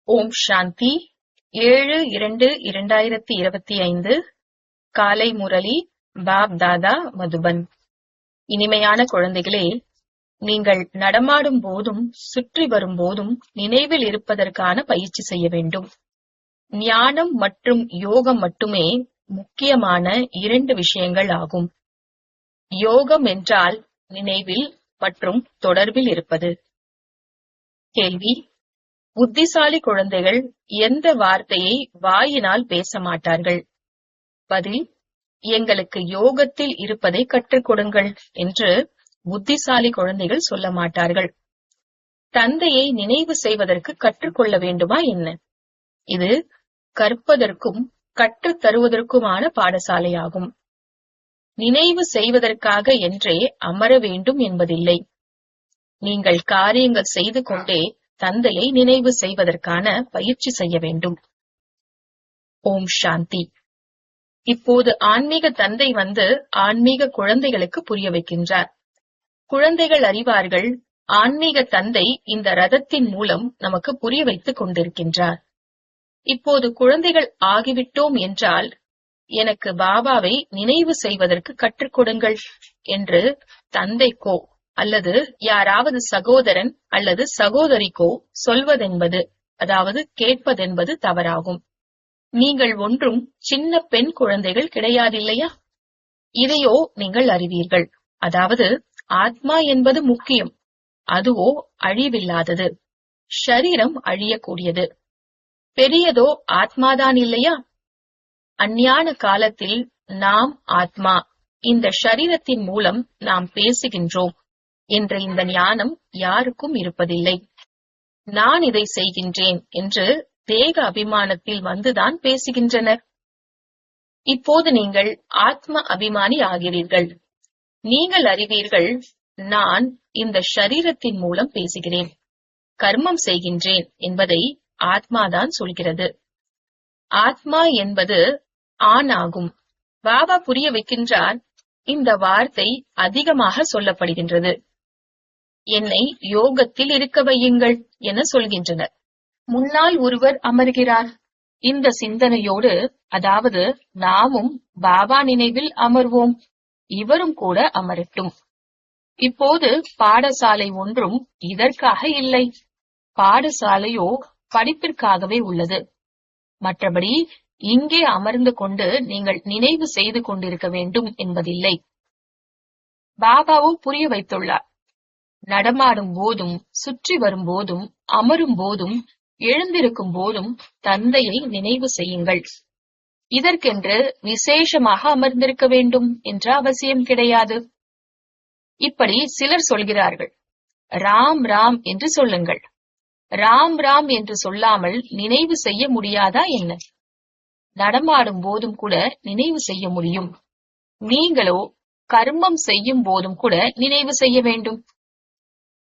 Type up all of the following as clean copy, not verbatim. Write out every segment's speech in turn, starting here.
ஓம் சாந்தி 7/2/2025 காலை முரளி பாப் தாதா மதுபன். இனிமையான குழந்தைகளே, நீங்கள் நடமாடும் போதும் சுற்றி வரும் போதும் நினைவில் இருப்பதற்கான பயிற்சி செய்ய வேண்டும். ஞானம் மற்றும் யோகம் மட்டுமே முக்கியமான 2 விஷயங்கள் ஆகும். யோகம் என்றால் நினைவில் மற்றும் தொடர்பில் இருப்பது. கேள்வி: புத்திசாலி குழந்தைகள் எந்த வார்த்தையை வாயினால் பேச மாட்டார்கள்? பதில்: எங்களுக்கு யோகத்தில் இருப்பதை கற்றுக் கொடுங்கள் என்று புத்திசாலி குழந்தைகள் சொல்ல மாட்டார்கள். தந்தையை நினைவு செய்வதற்கு கற்றுக்கொள்ள வேண்டுமா என்ன? இது கற்பதற்கும் கற்றுத் தருவதற்குமான பாடசாலையாகும். நினைவு செய்வதற்காக என்றே அமர வேண்டும் என்பதில்லை. நீங்கள் காரியங்கள் செய்து கொண்டே தந்தையை நினைவு செய்வதற்கான பயிற்சி செய்ய வேண்டும். ஓம் சாந்தி. இப்போது ஆன்மீக தந்தை வந்து ஆன்மீக குழந்தைகளுக்கு புரிய வைக்கின்றார். குழந்தைகள் அறிவார்கள், ஆன்மீக தந்தை இந்த ரதத்தின் மூலம் நமக்கு புரிய வைத்துக் கொண்டிருக்கின்றார். இப்போது குழந்தைகள் ஆகிவிட்டோம் என்றால், எனக்கு பாபாவை நினைவு செய்வதற்கு கற்றுக் கொடுங்கள் என்று தந்தைக்கோ அல்லது யாராவது சகோதரன் அல்லது சகோதரிக்கோ சொல்வதென்பது, அதாவது கேட்பதென்பது தவறாகும். நீங்கள் ஒன்றும் சின்ன பெண் குழந்தைகள் கிடையாதில்லையா? இதையோ நீங்கள் அறிவீர்கள். அதாவது ஆத்மா என்பது முக்கியம். அதுவோ அழிவில்லாதது. ஷரீரம் அழியக்கூடியது. பெரியதோ ஆத்மாதான் இல்லையா? அஞ்ஞான காலத்தில் நாம் ஆத்மா, இந்த ஷரீரத்தின் மூலம் நாம் பேசுகின்றோம் என்ற இந்த ஞானம் யாருக்கும் இருப்பதில்லை. நான் இதை செய்கின்றேன் என்று தேக அபிமானத்தில் வந்துதான் பேசுகின்றனர். இப்போது நீங்கள் ஆத்ம அபிமானி ஆகிறீர்கள். நீங்கள் அறிவீர்கள், நான் இந்த ஷரீரத்தின் மூலம் பேசுகிறேன், கர்மம் செய்கின்றேன் என்பதை ஆத்மாதான் சொல்கிறது. ஆத்மா என்பது ஆண் ஆகும். பாபா புரிய வைக்கின்றார், இந்த வார்த்தை அதிகமாக சொல்லப்படுகின்றது. என்னை யோகத்தில் இருக்க வையுங்கள் என சொல்கின்றனர். முன்னால் ஒருவர் அமர்கிறார். இந்த சிந்தனையோடு, அதாவது நாமும் பாபா நினைவில் அமர்வோம், இவரும் கூட அமரட்டும். இப்போது பாடசாலை ஒன்றும் இதற்காக இல்லை. பாடசாலையோ படிப்பிற்காகவே உள்ளது. மற்றபடி இங்கே அமர்ந்து கொண்டு நீங்கள் நினைவு செய்து கொண்டிருக்க வேண்டும் என்பதில்லை. பாபாவோ புரிய வைத்துள்ளார். நடமாடும் போதும் சுற்றி வரும் போதும் அமரும் போதும் எழுந்திருக்கும் போதும் தந்தையை நினைவு செய்யுங்கள். இதற்கென்று விசேஷமாக அமர்ந்திருக்க வேண்டும் என்ற அவசியம் கிடையாது. இப்படி சிலர் சொல்கிறார்கள், ராம் ராம் என்று சொல்லுங்கள். ராம் ராம் என்று சொல்லாமல் நினைவு செய்ய முடியாதா என்ன? நடமாடும் போதும் கூட நினைவு செய்ய முடியும். நீங்களோ கர்மம் செய்யும் போதும் கூட நினைவு செய்ய வேண்டும்.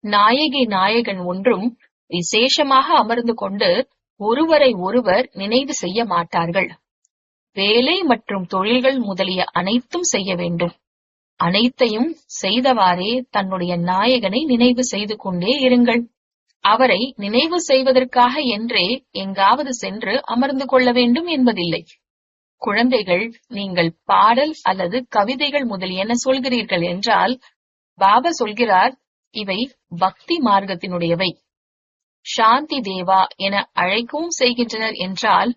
நாயகி நாயகன் ஒன்றும் விசேஷமாக அமர்ந்து கொண்டு ஒருவரை ஒருவர் நினைவு செய்ய மாட்டார்கள். வேலை மற்றும் தொழில்கள் முதலிய அனைத்தும் செய்ய வேண்டும். அனைத்தையும் செய்தவாறே தன்னுடைய நாயகனை நினைவு செய்து கொண்டே இருங்கள். அவரை நினைவு செய்வதற்காக என்றே எங்காவது சென்று அமர்ந்து கொள்ள வேண்டும் என்பதில்லை. குழந்தைகள், நீங்கள் பாடல் அல்லது கவிதைகள் முதலியன சொல்கிறீர்கள் என்றால், பாபா சொல்கிறார், இவை பக்தி மார்க்கத்தினுடையவை. சாந்தி தேவா என அழைக்கவும் செய்கின்றனர் என்றால்,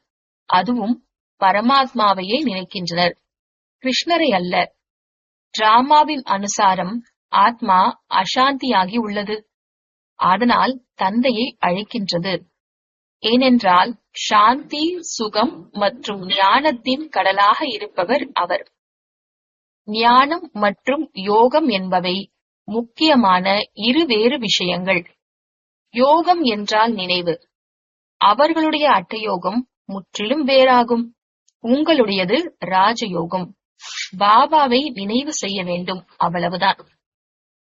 அதுவும் பரமாத்மாவையே நினைக்கின்றனர், கிருஷ்ணரை அல்ல. டிராமாவின் அனுசாரம் ஆத்மா அசாந்தியாகி உள்ளது. அதனால் தந்தையை அழைக்கின்றது. ஏனென்றால் சாந்தி, சுகம் மற்றும் ஞானத்தின் கடலாக இருப்பவர் அவர். ஞானம் மற்றும் யோகம் என்பவை முக்கியமான இருவேறு விஷயங்கள். யோகம் என்றால் நினைவு. அவர்களுடைய அட்டயோகம் முற்றிலும் வேறாகும். உங்களுடையது ராஜயோகம். பாபாவை நினைவு செய்ய வேண்டும், அவ்வளவுதான்.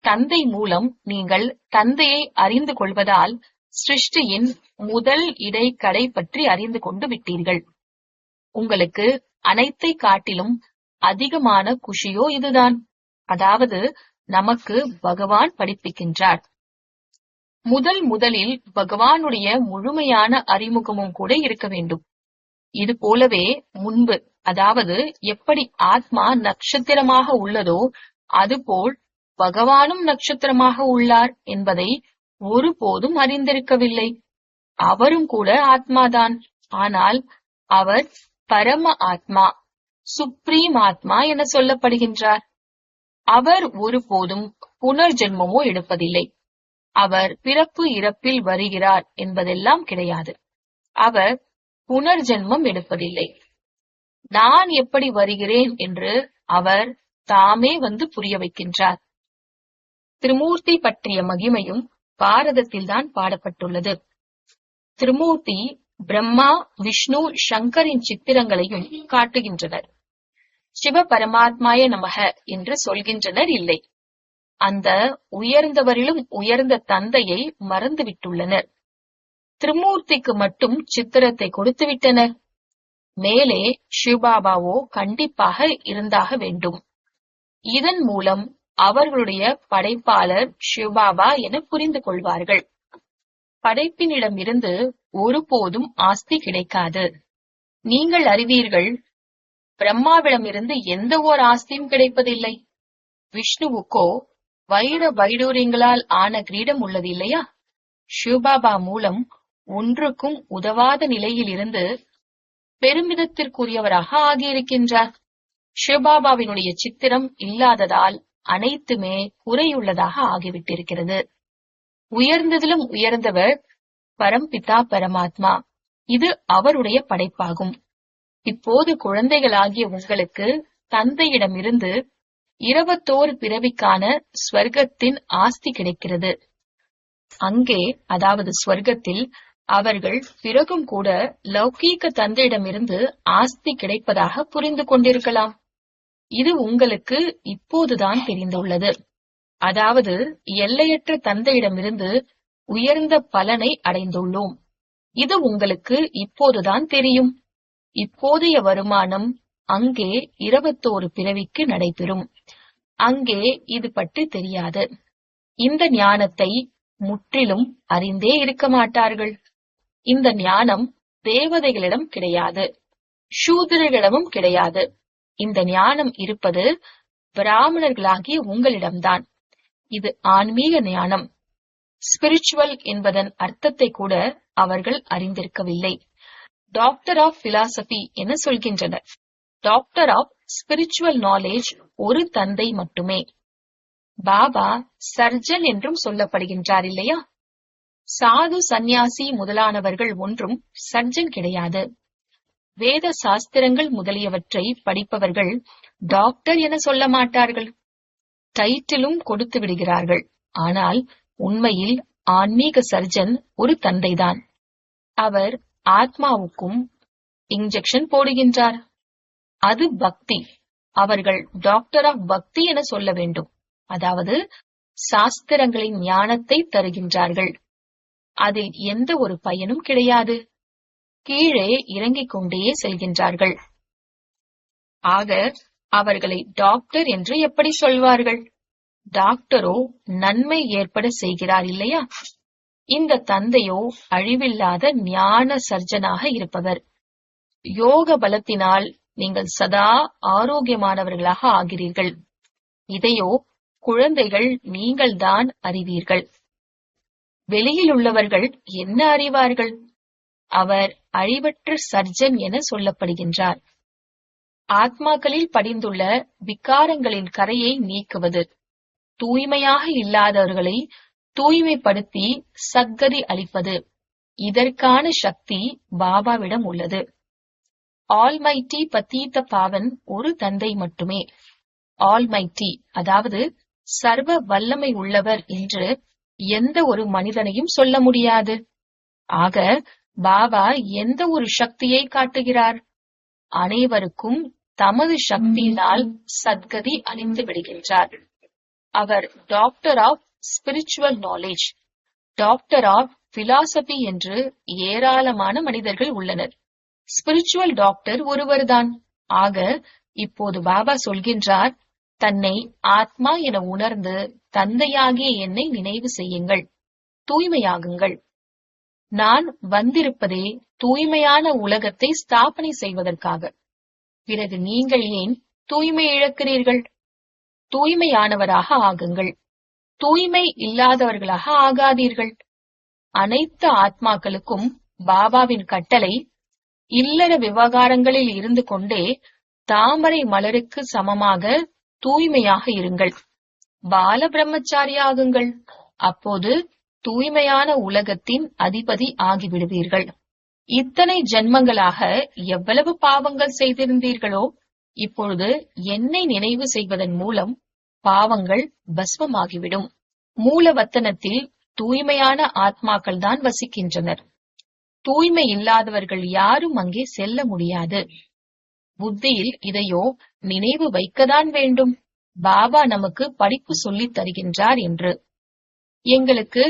தந்தை மூலம் நீங்கள் தந்தையை அறிந்து கொள்வதால் சிருஷ்டியின் முதல் இடை கடை பற்றி அறிந்து கொண்டு விட்டீர்கள். உங்களுக்கு அனைத்தை காட்டிலும் அதிகமான குஷியோ இதுதான். அதாவது நமக்கு பகவான் படிப்பிக்கின்றார். முதலில் பகவானுடைய முழுமையான அறிமுகமும் கூட இருக்க வேண்டும். இது போலவே முன்பு, அதாவது எப்படி ஆத்மா நட்சத்திரமாக உள்ளதோ அதுபோல் பகவானும் நட்சத்திரமாக உள்ளார் என்பதை ஒருபோதும் அறிந்திருக்கவில்லை. அவரும் கூட ஆத்மாதான். ஆனால் அவர் பரம ஆத்மா, சுப்ரீம் ஆத்மா என சொல்லப்படுகின்றார். அவர் ஒருபோதும் புனர்ஜென்மமோ எடுப்பதில்லை. அவர் பிறப்பு இறப்பில் வருகிறார் என்பதெல்லாம் கிடையாது. அவர் புனர்ஜென்மம் எடுப்பதில்லை. நான் எப்படி வருகிறேன் என்று அவர் தாமே வந்து புரிய வைக்கின்றார். திருமூர்த்தி பற்றிய மகிமையும் பாரதத்தில்தான் பாடப்பட்டுள்ளது. திருமூர்த்தி பிரம்மா, விஷ்ணு, சங்கரின் சித்திரங்களையும் காட்டுகின்றனர். சிவ பரமாத்மாய நமக என்று சொல்கின்றனர் இல்லை. அந்த உயர்ந்தவரிலும் உயர்ந்த தந்தையை மறந்துவிட்டுள்ளனர். திருமூர்த்திக்கு மட்டும் சித்திரத்தை கொடுத்து விட்டனர். மேலே சிவபாபாவோ கண்டிப்பாக இருந்தாக வேண்டும். இதன் மூலம் அவர்களுடைய படைப்பாளர் சிவபாபா என புரிந்து கொள்வார்கள். படைப்பினிடமிருந்து ஒருபோதும் ஆஸ்தி கிடைக்காது. நீங்கள் அறிவீர்கள், பிரம்மாவிடமிருந்து எந்த ஓர் ஆஸ்தியும் கிடைப்பதில்லை. விஷ்ணுவுக்கோ வைர வைடூரியங்களால் ஆன கிரீடம் உள்ளது இல்லையா? சிவபாபா மூலம் ஒன்றுக்கும் உதவாத நிலையில் இருந்து பெருமிதத்திற்குரியவராக ஆகியிருக்கின்றார். சிவபாபாவினுடைய சித்திரம் இல்லாததால் அனைத்துமே குறையுள்ளதாக ஆகிவிட்டிருக்கிறது. உயர்ந்ததிலும் உயர்ந்தவர் பரம்பிதா பரமாத்மா. இது அவருடைய படைப்பாகும். இப்போது குழந்தைகளாகிய உங்களுக்கு தந்தையிடமிருந்து 21 பிறவிக்கான ஸ்வர்க்கத்தின் ஆஸ்தி கிடைக்கிறது. அங்கே, அதாவது ஸ்வர்க்கத்தில், அவர்கள் பிறகும் கூட லௌகீக தந்தையிடமிருந்து ஆஸ்தி கிடைப்பதாக புரிந்து கொண்டிருக்கலாம். இது உங்களுக்கு இப்போதுதான் தெரிந்துள்ளது. அதாவது எல்லையற்ற தந்தையிடமிருந்து உயர்ந்த பலனை அடைந்துள்ளோம். இது உங்களுக்கு இப்போதுதான் தெரியும். இப்போதைய வருமானம் அங்கே 21 பிறவிக்கு நடைபெறும். அங்கே இது பற்றி தெரியாது. இந்த ஞானத்தை முற்றிலும் அறிந்தே இருக்க மாட்டார்கள். இந்த ஞானம் தேவதைகளிடம் கிடையாது, சூத்திரர்களிடமும் கிடையாது. இந்த ஞானம் இருப்பது பிராமணர்களாகிய உங்களிடம்தான். இது ஆன்மீக ஞானம். ஸ்பிரிச்சுவல் என்பதன் அர்த்தத்தை கூட அவர்கள் அறிந்திருக்கவில்லை. டாக்டர் ஆஃப் பிலாசபி என சொல்கின்றனர். டாக்டர் ஆஃப் ஸ்பிரிச்சுவல் நாலேஜ் ஒரு தந்தை மட்டுமே. பாபா சர்ஜன் என்றும் சொல்லப்படுகின்றார் இல்லையா? சாது, சந்நியாசி முதலானவர்கள் ஒன்றும் சர்ஜன் கிடையாது. வேத சாஸ்திரங்கள் முதலியவற்றை படிப்பவர்கள் டாக்டர் என சொல்ல மாட்டார்கள். டைட்டிலும் கொடுத்து விடுகிறார்கள். ஆனால் உண்மையில் ஆன்மீக சர்ஜன் ஒரு தந்தைதான். அவர் ஆத்மாவுக்கும் இன்ஜெக்ஷன் போடுகின்றார். அது பக்தி. அவர்கள் டாக்டர் ஆஃப் பக்தி என சொல்ல வேண்டும். அதாவது சாஸ்திரங்களின் ஞானத்தை தருகின்றார்கள். அதில் எந்த ஒரு பயனும் கிடையாது. கீழே இறங்கிக் கொண்டே செல்கின்றார்கள். ஆக அவர்களை டாக்டர் என்று எப்படி சொல்வார்கள்? டாக்டரோ நன்மை ஏற்பட செய்கிறார் இல்லையா? இந்த தந்தையோ அழிவில்லாத ஞான சர்ஜனாக இருப்பவர். யோக பலத்தினால் நீங்கள் சதா ஆரோக்கியமானவர்களாக ஆகிறீர்கள். இதையோ குழந்தைகள் நீங்கள்தான் அறிவீர்கள். வெளியில் உள்ளவர்கள் என்ன அறிவார்கள்? அவர் அழிவற்ற சர்ஜன் என சொல்லப்படுகின்றார். ஆத்மாக்களில் படிந்துள்ள விகாரங்களின் கரையை நீக்குவது, தூய்மையாக இல்லாதவர்களை தூய்மைப்படுத்தி சத்கதி அளிப்பது, இதற்கான சக்தி பாபாவிடம் உள்ளது. ஆல்மைட்டி பதீத பாவன் ஒரு தந்தை மட்டுமே. ஆல்மைட்டி, அதாவது சர்வ வல்லமை உள்ளவர் என்று எந்த ஒரு மனிதனையும் சொல்ல முடியாது. ஆக பாபா எந்த ஒரு சக்தியை காட்டுகிறார்? அனைவருக்கும் தமது சக்தியினால் சத்கதி அளித்து விடுகின்றார். அவர் doctor of spiritual knowledge, doctor of philosophy என்று ஏராளமான மனிதர்கள் உள்ளனர். ஸ்பிரிச்சுவல் டாக்டர் ஒருவர்தான். ஆக இப்போது பாபா சொல்கின்றார், தன்னை ஆத்மா என உணர்ந்து தந்தையாகிய என்னை நினைவு செய்யுங்கள். தூய்மையாகுங்கள். நான் வந்திருப்பதே தூய்மையான உலகத்தை ஸ்தாபனை செய்வதற்காக. பிறகு நீங்கள் ஏன் தூய்மை இழக்கிறீர்கள்? தூய்மையானவராக ஆகுங்கள். தூய்மை இல்லாதவர்களாக ஆகாதீர்கள். அனைத்து ஆத்மாக்களுக்கும் பாபாவின் கட்டளை, இல்லற விவகாரங்களில் இருந்து கொண்டே தாமரை மலருக்கு சமமாக தூய்மையாக இருங்கள். பால பிரம்மச்சாரி ஆகுங்கள். அப்போது தூய்மையான உலகத்தின் அதிபதி ஆகிவிடுவீர்கள். இத்தனை ஜென்மங்களாக எவ்வளவு பாவங்கள் செய்திருந்தீர்களோ, இப்பொழுது என்னை நினைவு செய்வதன் மூலம் பாவங்கள் பஸ்மமாகிவிடும். மூலவத்தனத்தில் தூய்மையான ஆத்மாக்கள் தான் வசிக்கின்றனர். தூய்மை இல்லாதவர்கள் யாரும் அங்கே செல்ல முடியாது. புத்தியில் இதையோ நினைவு வைக்கத்தான் வேண்டும். பாபா நமக்கு படிப்பு சொல்லித் தருகின்றார் என்று. எங்களுக்கு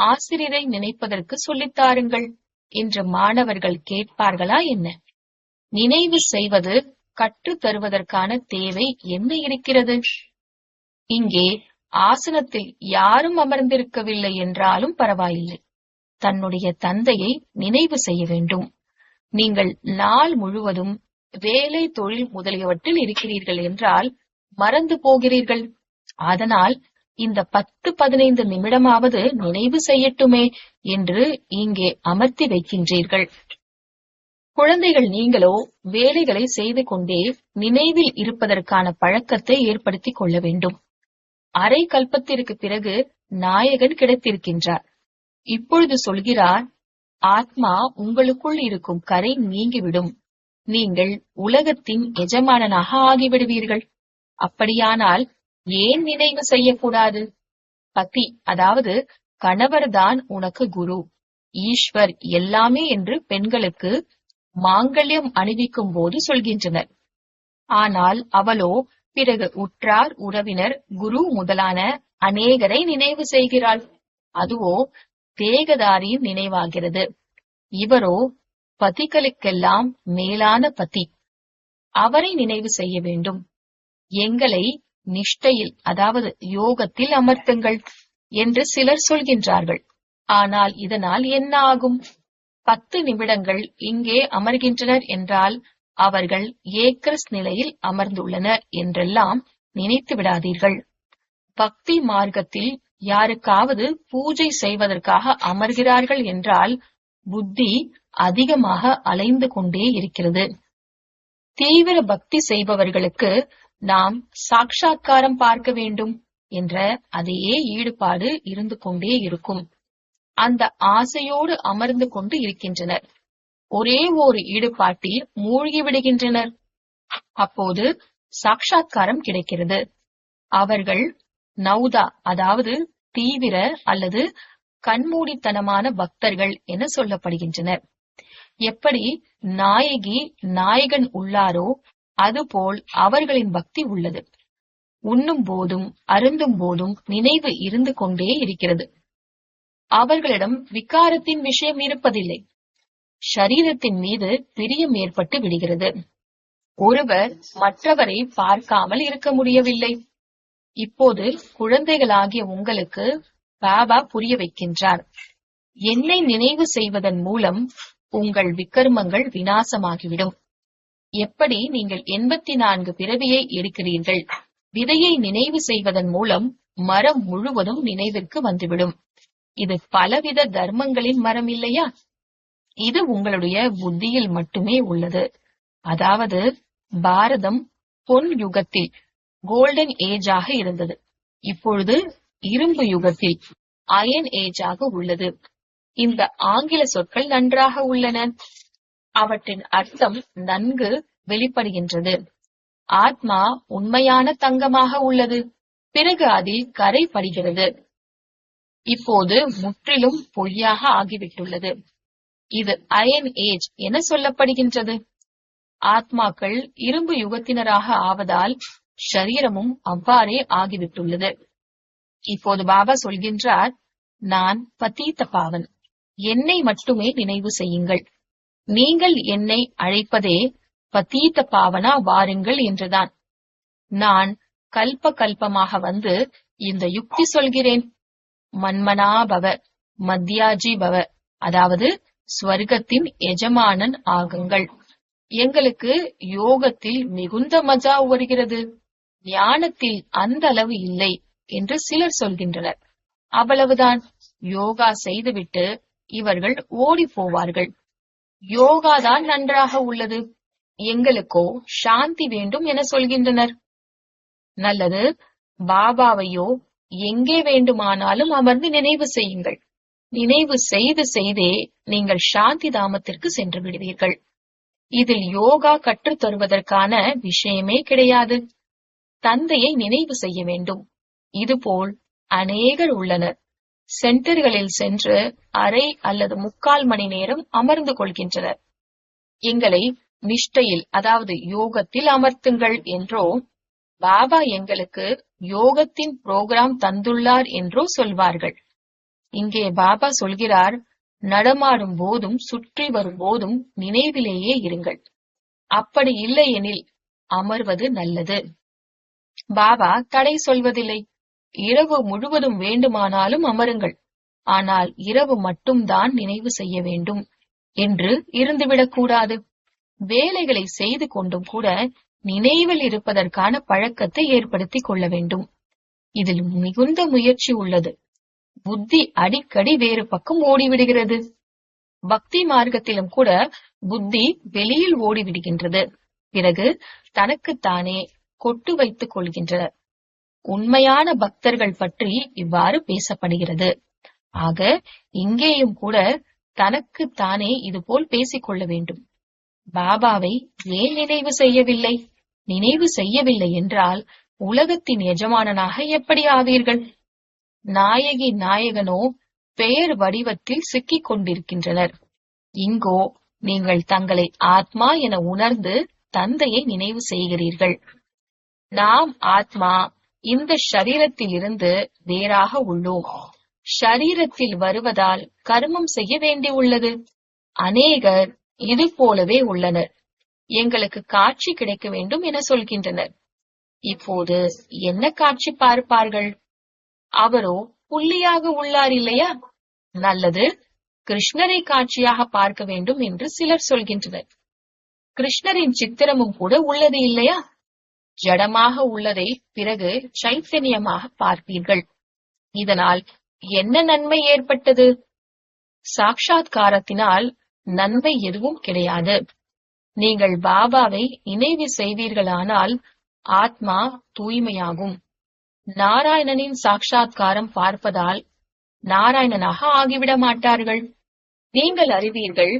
ஆசிரியரை நினைப்பதற்கு சொல்லித் தாருங்கள் என்று மாணவர்கள் கேட்பார்களா என்ன? நினைவு செய்வது கற்றுத் தருவதற்கான தேவை என்ன இருக்கிறது? இங்கே ஆசனத்தில் யாரும் அமர்ந்திருக்கவில்லை என்றாலும் பரவாயில்லை. தன்னுடைய தந்தையை நினைவு செய்ய வேண்டும். நீங்கள் நாள் முழுவதும் வேலை, தொழில் முதலியவற்றில் இருக்கிறீர்கள் என்றால் மறந்து போகிறீர்கள். அதனால் இந்த 10-15 நிமிடமாவது நினைவு செய்யட்டுமே என்று இங்கே அமர்த்தி வைக்கின்றீர்கள். குழந்தைகள் நீங்களோ வேலைகளை செய்து கொண்டே நினைவில் இருப்பதற்கான பழக்கத்தை ஏற்படுத்திக் கொள்ள வேண்டும். அரை கல்பத்திற்கு பிறகு நாயகன் கிடைத்திருக்கின்றார். இப்பொழுது சொல்கிறார், ஆத்மா உங்களுக்குள் இருக்கும் கரை நீங்கிவிடும். நீங்கள் உலகத்தின் எஜமானனாக ஆகிவிடுவீர்கள். அப்படியானால் ஏன் நினைவு செய்யக்கூடாது? பதி, அதாவது கணவர்தான் உனக்கு குரு, ஈஸ்வர் எல்லாமே என்று பெண்களுக்கு மாங்கல்யம் அணிவிக்கும் போது சொல்கின்றனர். ஆனால் அவளோ பிறகு உற்றார், உறவினர், குரு முதலான அநேகரை நினைவு செய்கிறாள். அதுவோ தேகதாரியின் நினைவாகிறது. இவரோ பதிகளுக்கெல்லாம் மேலான பதி. அவரை நினைவு செய்ய வேண்டும். எங்களை நிஷ்டையில், அதாவது யோகத்தில் அமர்த்துங்கள் என்று சிலர் சொல்கின்றார்கள். ஆனால் இதனால் என்ன ஆகும்? 10 நிமிடங்கள் இங்கே அமர்கின்றனர் என்றால் அவர்கள் ஏக்கர்ஸ் நிலையில் அமர்ந்துள்ளனர் என்றெல்லாம் நினைத்து விடாதீர்கள். பக்தி மார்க்கத்தில் யாருக்காவது பூஜை செய்வதற்காக அமர்கிறார்கள் என்றால் புத்தி அதிகமாக அலைந்து கொண்டே இருக்கிறது. தீவிர பக்தி செய்பவர்களுக்கு நாம் சாட்சாத்காரம் பார்க்க வேண்டும் என்ற அதே ஈடுபாடு இருந்து கொண்டே இருக்கும். அந்த ஆசையோடு அமர்ந்து கொண்டு இருக்கின்றனர். ஒரே ஒரு ஈடுபாட்டில் மூழ்கி விடுகின்றனர். அப்போது சாட்சாத்காரம் கிடைக்கிறது. அவர்கள் நௌதா, அதாவது தீவிர அல்லது கண்மூடித்தனமான பக்தர்கள் என சொல்லப்படுகின்றனர். எப்படி நாயகி நாயகன் உள்ளாரோ அதுபோல் அவர்களின் பக்தி உள்ளது. உண்ணும் போதும் அருந்தும் போதும் நினைவு இருந்து கொண்டே இருக்கிறது. அவர்களிடம் விகாரத்தின் விஷயம் இருப்பதில்லை. ஷரீரத்தின் மீது பிரியம் ஏற்பட்டு விடுகிறது. ஒருவர் மற்றவரை பார்க்காமல் இருக்க முடியவில்லை. இப்போது குழந்தைகளாகிய உங்களுக்கு பாபா புரிய வைக்கின்றார். என்னை நினைவு செய்வதன் மூலம் உங்கள் விக்கர்மங்கள் விநாசமாகிவிடும். எப்படி நீங்கள் 84 பிறவியை எடுக்கிறீர்கள். விதையை நினைவு செய்வதன் மூலம் மரம் முழுவதும் நினைவிற்கு வந்துவிடும். இது பலவித தர்மங்களின் மரம் இல்லையா? இது உங்களுடைய புத்தியில் மட்டுமே உள்ளது. அதாவது பாரதம் பொன் யுகத்தில் கோல்டன் ஏஜ் ஆக இருந்தது. இப்பொழுது இரும்பு யுகத்தில் அயன் ஏஜ் ஆக உள்ளது. இந்த ஆங்கில சொற்கள் நன்றாக உள்ளன. அவற்றின் அர்த்தம் நன்கு வெளிப்படுகின்றது. ஆத்மா உண்மையான தங்கமாக உள்ளது. பிறகு அதில் கரை படுகிறது. இப்போது முற்றிலும் பொய்யாக ஆகிவிட்டுள்ளது. இது அயன் ஏஜ் என சொல்லப்படுகின்றது. ஆத்மாக்கள் இரும்பு யுகத்தினராக ஆவதால் ஷரீரமும் அவ்வாறே ஆகிவிட்டுள்ளது. இப்போது பாபா சொல்கின்றார், நான் பதீத பாவன். என்னை மட்டுமே நினைவு செய்யுங்கள். நீங்கள் என்னை அழைப்பதே பதீத பாவனா வாருங்கள் என்றுதான். நான் கல்ப கல்பமாக வந்து இந்த யுக்தி சொல்கிறேன். மன்மனாபவ, மத்யாஜி பவ, அதாவது ஸ்வர்க்கத்தின் எஜமானன் ஆகுங்கள். எங்களுக்கு யோகத்தில் மிகுந்த மஜா வருகிறது, ஞானத்தில் அந்த அளவு இல்லை என்று சிலர் சொல்கின்றனர். அவ்வளவுதான். யோகா செய்துவிட்டு இவர்கள் ஓடி போவார்கள். யோகாதான் நன்றாக உள்ளது, எங்களுக்கோ சாந்தி வேண்டும் என சொல்கின்றனர். நல்லது. பாபாவையோ எங்கே வேண்டுமானாலும் அமர்ந்து நினைவு செய்யுங்கள். நினைவு செய்து செய்தே நீங்கள் சாந்தி தாமத்திற்கு சென்று விடுவீர்கள். இதில் யோகா கற்றுத் தருவதற்கான விஷயமே கிடையாது. தந்தையை நினைவு செய்ய வேண்டும். இதுபோல் அநேகர் உள்ளனர். சென்டர்களில் சென்று அரை அல்லது 3/4 மணி நேரம் அமர்ந்து கொள்கின்றனர். எங்களை நிஷ்டையில், அதாவது யோகத்தில் அமர்த்துங்கள் என்றோ, பாபா எங்களுக்கு யோகத்தின் புரோகிராம் தந்துள்ளார் என்றோ சொல்வார்கள். இங்கே பாபா சொல்கிறார், நடமாடும் போதும் சுற்றி வரும் போதும் நினைவிலேயே இருங்கள். அப்படி இல்லையெனில் அமர்வது நல்லது. பாபா தடை சொல்வதில்லை. இரவு முழுவதும் வேண்டுமானாலும் அமருங்கள், ஆனால் இரவு மட்டும்தான் நினைவு செய்ய வேண்டும் என்று இருந்துவிடக்கூடாது. வேலைகளை செய்து கொண்டும் கூட நினைவில் இருப்பதற்கான பழக்கத்தை ஏற்படுத்திக் கொள்ள வேண்டும். இதில் மிகுந்த முயற்சி உள்ளது. புத்தி அடிக்கடி வேறு பக்கம் ஓடிவிடுகிறது. பக்தி மார்க்கத்திலும் கூட புத்தி வெளியில் ஓடிவிடுகின்றது. பிறகு தனக்குத்தானே கொட்டு வைத்துக் கொள்கின்றனர். உண்மையான பக்தர்கள் பற்றி இவ்வாறு பேசப்படுகிறது. ஆக இங்கேயும் கூட தனக்குத்தானே இதுபோல் பேசிக்கொள்ள வேண்டும். பாபாவை ஏன் நினைவு செய்யவில்லை? நினைவு செய்யவில்லை என்றால் உலகத்தின் எஜமானனாக எப்படி ஆவீர்கள்? நாயகி நாயகனோ பெயர் வடிவத்தில் சிக்கிக் கொண்டிருக்கின்றனர். இங்கோ நீங்கள் தங்களை ஆத்மா என உணர்ந்து தந்தையை நினைவு செய்கிறீர்கள். நாம் ஆத்மா இந்த ஷரீரத்தில் இருந்து வேறாக உள்ளோம். ஷரீரத்தில் வருவதால் கர்மம் செய்ய வேண்டியுள்ளது. அநேகர் இது போலவே உள்ளனர். எங்களுக்கு காட்சி கிடைக்க வேண்டும் என சொல்கின்றனர். இப்போது என்ன காட்சி பார்ப்பார்கள்? அவரோ புள்ளியாக உள்ளார் இல்லையா? நல்லது. கிருஷ்ணரை காட்சியாக பார்க்க வேண்டும் என்று சிலர் சொல்கின்றனர். கிருஷ்ணரின் சித்திரமும் கூட உள்ளது இல்லையா? ஜடமாக உள்ளதை பிறகு சைத்தன்யமாக பார்ப்பீர்கள். இதனால் என்ன நன்மை ஏற்பட்டது? சாட்சாத்காரத்தினால் நன்மை எதுவும் கிடையாது. நீங்கள் பாபாவை நினைவு செய்வீர்களானால் ஆத்மா தூய்மையாகும். நாராயணனின் சாட்சாத்காரம் பார்ப்பதால் நாராயணனாக ஆகிவிட மாட்டார்கள். நீங்கள் அறிவீர்கள்,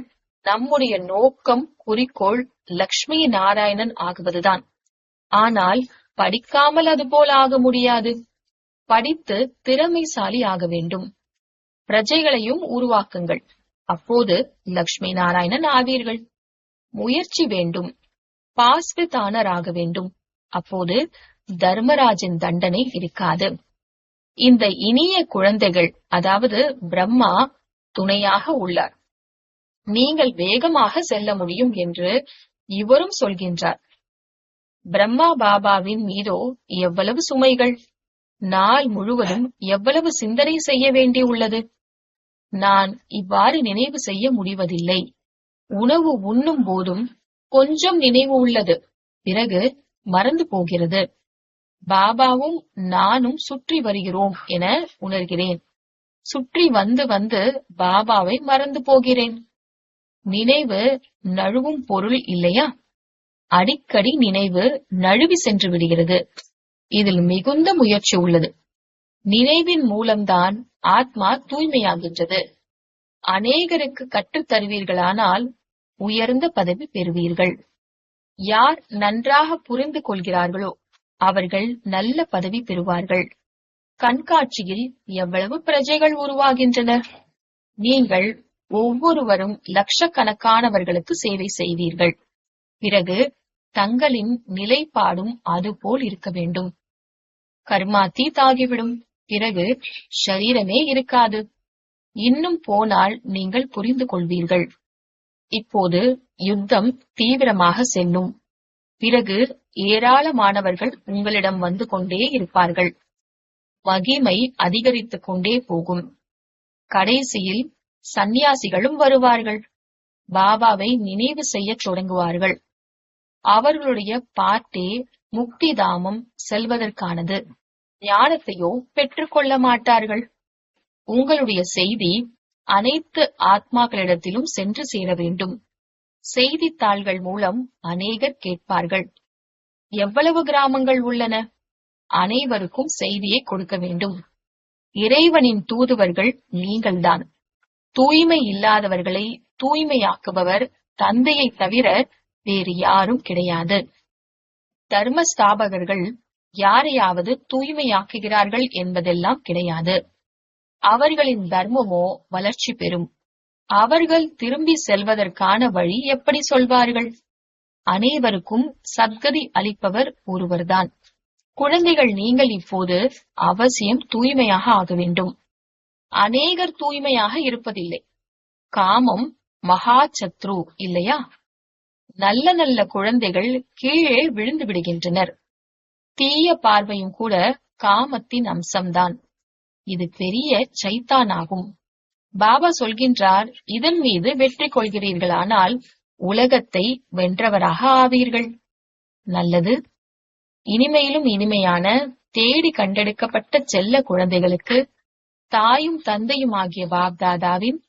நம்முடைய நோக்கம், குறிக்கோள் லக்ஷ்மி நாராயணன் ஆகுவதுதான். ஆனால் படிக்காமல் அதுபோல் ஆக முடியாது. படித்து திறமைசாலி ஆக வேண்டும். பிரஜைகளையும் உருவாக்குங்கள். அப்போது லக்ஷ்மி நாராயணன் ஆவீர்கள். முயற்சி வேண்டும். பாஸ்விதானர் ஆக வேண்டும். அப்போது தர்மராஜின் தண்டனை இருக்காது. இந்த இனிய குழந்தைகள், அதாவது பிரம்மா துணையாக உள்ளார். நீங்கள் வேகமாக செல்ல முடியும் என்று இவரும் சொல்கின்றார். பிரம்மா பாபாவின் மீதோ எவ்வளவு சுமைகள்! நாள் முழுவதும் எவ்வளவு சிந்தனை செய்ய வேண்டியுள்ளது! நான் இவ்வாறு நினைவு செய்ய முடிவதில்லை. உணவு உண்ணும் போதும் கொஞ்சம் நினைவு உள்ளது, பிறகு மறந்து போகிறது. பாபாவும் நானும் சுற்றி வருகிறோம் என உணர்கிறேன். சுற்றி வந்து வந்து பாபாவை மறந்து போகிறேன். நினைவு நழுவும் பொருள் இல்லையா? அடிக்கடி நினைவு நழுவி சென்று விடுகிறது. இதில் மிகுந்த முயற்சி உள்ளது. நினைவின் மூலம்தான் ஆத்மா தூய்மையாகின்றது. அநேகருக்கு கற்றுத் தருவீர்களானால் உயர்ந்த பதவி பெறுவீர்கள். யார் நன்றாக புரிந்து கொள்கிறார்களோ அவர்கள் நல்ல பதவி பெறுவார்கள். கண்காட்சியில் எவ்வளவு பிரஜைகள் உருவாகின்றனர்! நீங்கள் ஒவ்வொருவரும் லட்சக்கணக்கானவர்களுக்கு சேவை செய்வீர்கள். பிறகு தங்களின் நிலைப்பாடும் அதுபோல் இருக்க வேண்டும். கர்மாத்தீத் ஆகிவிடும். பிறகு ஷரீரமே இருக்காது. இன்னும் போனால் நீங்கள் புரிந்து கொள்வீர்கள். இப்போது யுத்தம் தீவிரமாக செல்லும். பிறகு ஏராளமானவர்கள் உங்களிடம் வந்து கொண்டே இருப்பார்கள். மகிமை அதிகரித்துக் கொண்டே போகும். கடைசியில் சந்நியாசிகளும் வருவார்கள். பாபாவை நினைவு செய்யத் தொடங்குவார்கள். அவர்களுடைய பாட்டே முக்தி தாமம் செல்வதற்கானது. ஞானத்தையோ பெற்றுக்கொள்ள மாட்டார்கள். உங்களுடைய செய்தி அனைத்து ஆத்மாக்களிடத்திலும் சென்று சேர வேண்டும். செய்தித்தாள்கள் மூலம் அநேகர் கேட்பார்கள். எவ்வளவு கிராமங்கள் உள்ளன? அனைவருக்கும் செய்தியை கொடுக்க வேண்டும். இறைவனின் தூதுவர்கள் நீங்கள்தான். தூய்மை இல்லாதவர்களை தூய்மையாக்குபவர் தந்தையை தவிர வேறு யாரும் கிடையாது. தர்மஸ்தாபகர்கள் யாரையாவது தூய்மையாக்குகிறார்கள் என்பதெல்லாம் கிடையாது. அவர்களின் தர்மமோ வளர்ச்சி பெறும். அவர்கள் திரும்பி செல்வதற்கான வழி எப்படி சொல்வார்கள்? அனைவருக்கும் சத்கதி அளிப்பவர் ஒருவர்தான். குழந்தைகள், நீங்கள் இப்போது அவசியம் தூய்மையாக ஆக வேண்டும். அநேகர் தூய்மையாக இருப்பதில்லை. காமம் மகா சத்ரு இல்லையா? நல்ல நல்ல குழந்தைகள் கீழே விழுந்து விடுகின்றனர். தீய பார்வையும் கூட காமத்தின் அம்சம்தான். இது பெரிய சைத்தானாகும். பாபா சொல்கின்றார், இதன் மீது வெற்றி கொள்கிறீர்களானால் உலகத்தை வென்றவராக ஆவீர்கள். நல்லது. இனிமையிலும் இனிமையான தேடி கண்டெடுக்கப்பட்ட செல்ல குழந்தைகளுக்கு தாயும் தந்தையும் ஆகிய பாப்தாதாவின்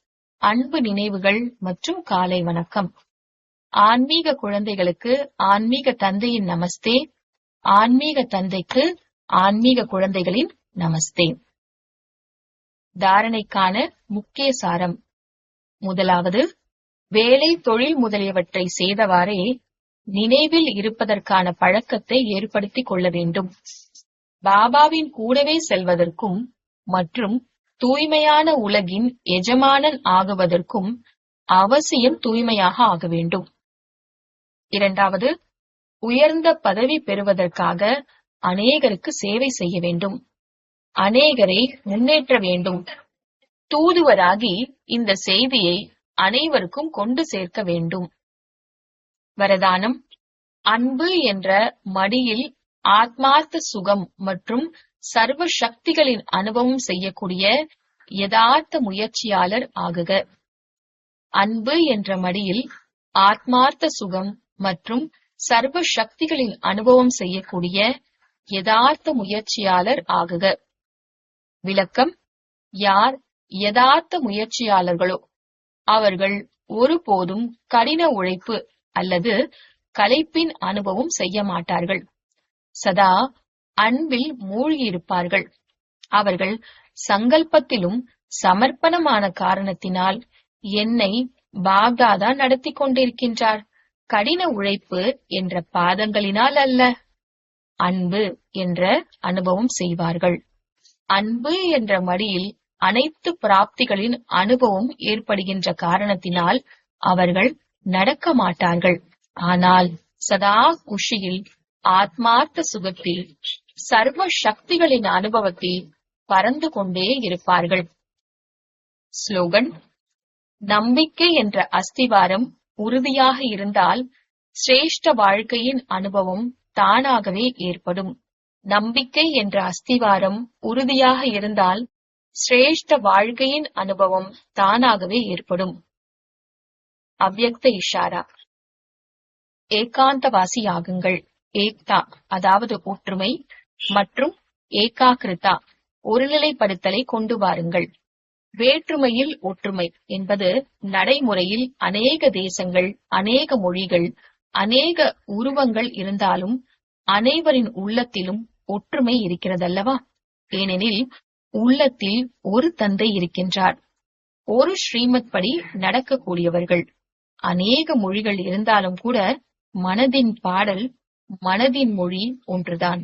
அன்பு நினைவுகள் மற்றும் காலை வணக்கம். ஆன்மீக குழந்தைகளுக்கு ஆன்மீக தந்தையின் நமஸ்தே. ஆன்மீக தந்தைக்கு ஆன்மீக குழந்தைகளின் நமஸ்தே. தாரணைக்கான முக்கிய சாரம். முதலாவது, வேலை தொழில் முதலியவற்றை செய்தவாறே நினைவில் இருப்பதற்கான பழக்கத்தை ஏற்படுத்திக் கொள்ள வேண்டும். பாபாவின் கூடவே செல்வதற்கும் மற்றும் தூய்மையான உலகின் எஜமானன் ஆகுவதற்கும் அவசியம் தூய்மையாக ஆக வேண்டும். இரண்டாவது, உயர்ந்த பதவி பெறுவதற்காக அநேகருக்கு சேவை செய்ய வேண்டும். அநேகரை முன்னேற்ற வேண்டும். தூதுவராகி இந்த செய்தியை அனைவருக்கும் கொண்டு சேர்க்க வேண்டும். வரதானம். அன்பு என்ற மடியில் ஆத்மார்த்த சுகம் மற்றும் சர்வ சக்திகளின் அனுபவம் செய்யக்கூடிய யதார்த்த முயற்சியாளர் ஆகுக. அன்பு என்ற மடியில் ஆத்மார்த்த சுகம் மற்றும் சர்வ சக்திகளின் அனுபவம் செய்யக்கூடிய யதார்த்த முயற்சியாளர் ஆகுக. விளக்கம். யார் யதார்த்த முயற்சியாளர்களோ அவர்கள் ஒருபோதும் கடின உழைப்பு அல்லது களைப்பின் அனுபவம் செய்ய மாட்டார்கள். சதா அன்பில் மூழ்கியிருப்பார்கள். அவர்கள் சங்கல்பத்திலும் சமர்ப்பணமான காரணத்தினால் என்னை பாப்தாதா நடத்தி கொண்டிருக்கின்றார். கடின உழைப்பு என்ற பாதங்களினால் அல்ல, அன்பு என்ற அனுபவம் செய்வார்கள். அன்பு என்ற மடியில் அனைத்து பிராப்திகளின் அனுபவம் ஏற்படுகின்ற காரணத்தினால் அவர்கள் நடக்க மாட்டார்கள். ஆனால் சதா குஷியில், ஆத்மார்த்த சுகத்தில், சர்வ சக்திகளின் அனுபவத்தில் பறந்து கொண்டே இருப்பார்கள். ஸ்லோகன். நம்பிக்கை என்ற அஸ்திவாரம் உறுதியாக இருந்தால் சிரேஷ்ட வாழ்க்கையின் அனுபவம் தானாகவே ஏற்படும். நம்பிக்கை என்ற அஸ்திவாரம் உறுதியாக இருந்தால் சிரேஷ்ட வாழ்க்கையின் அனுபவம் தானாகவே ஏற்படும். அவ்யக்த இஷாரா. ஏகாந்தவாசியாகுங்கள். ஏக்தா அதாவது ஒற்றுமை மற்றும் ஏகாகிருதா ஒருநிலைப்படுத்தலை கொண்டு வாருங்கள். வேற்றுமையில் ஒற்றுமை என்பது நடைமுறையில் அநேக தேசங்கள், அநேக மொழிகள், அநேக உருவங்கள் இருந்தாலும் அனைவரின் உள்ளத்திலும் ஒற்றுமை இருக்கிறதல்லவா? ஏனெனில் உள்ளத்தில் ஒரு தந்தை இருக்கின்றார். ஒரு ஸ்ரீமத் படி நடக்கக்கூடியவர்கள். அநேக மொழிகள் இருந்தாலும் கூட மனதின் பாடல், மனதின் மொழி ஒன்றுதான்.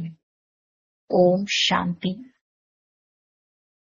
ஓம் சாந்தி.